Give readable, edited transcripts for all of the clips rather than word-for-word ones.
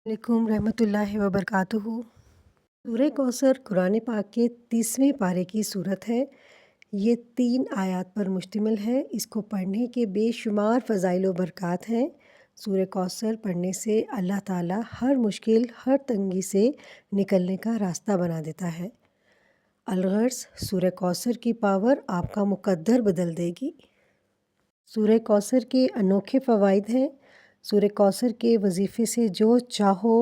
علیکم رحمۃ اللہ وبرکاتہ۔ سورہ کوثر قرآن پاک کے 30ویں پارے کی صورت ہے۔ یہ 3 آیات پر مشتمل ہے۔ اس کو پڑھنے کے بے شمار فضائل و برکات ہیں۔ سورہ کوثر پڑھنے سے اللہ تعالیٰ ہر مشکل، ہر تنگی سے نکلنے کا راستہ بنا دیتا ہے۔ الغرض سورہ کوثر کی پاور آپ کا مقدر بدل دے گی۔ سورہ کوثر کے انوکھے فوائد ہیں۔ سورہ کوثر کے وظیفے سے جو چاہو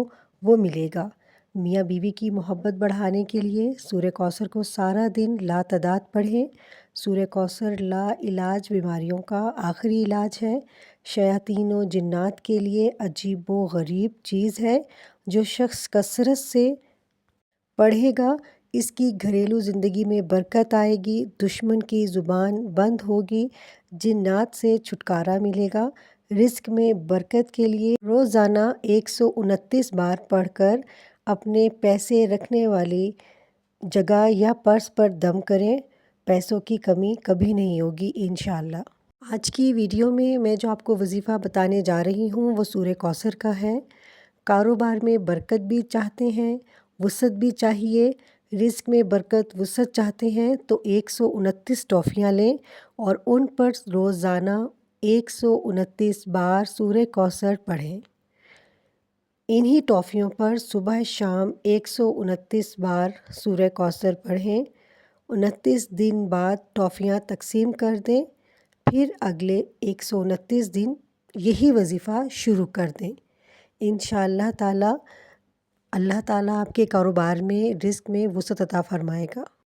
وہ ملے گا۔ میاں بیوی کی محبت بڑھانے کے لیے سورہ کوثر کو سارا دن لا تعداد پڑھیں۔ سورہ کوثر لا علاج بیماریوں کا آخری علاج ہے۔ شیاطین و جنات کے لیے عجیب و غریب چیز ہے۔ جو شخص کثرت سے پڑھے گا اس کی گھریلو زندگی میں برکت آئے گی، دشمن کی زبان بند ہوگی، جنات سے چھٹکارا ملے گا۔ رزق میں برکت کے لیے روزانہ 129 بار پڑھ کر اپنے پیسے رکھنے والی جگہ یا پرس پر دم کریں۔ پیسوں کی کمی کبھی نہیں ہوگی انشاءاللہ۔ آج کی ویڈیو میں جو آپ کو وظیفہ بتانے جا رہی ہوں وہ سورہ کوثر کا ہے۔ کاروبار میں برکت بھی چاہتے ہیں، وسعت بھی چاہیے۔ رزق میں برکت، وسعت چاہتے ہیں تو 129 ٹافیاں لیں اور ان پر روزانہ 129 بار سورہ کوثر پڑھیں۔ انہی ٹافیوں پر صبح شام 129 بار سورہ کوثر پڑھیں۔ 29 دن بعد ٹافیاں تقسیم کر دیں، پھر اگلے 129 دن یہی وظیفہ شروع کر دیں۔ انشاءاللہ تعالی اللہ تعالیٰ آپ کے کاروبار میں، رزق میں وسعت عطا فرمائے گا۔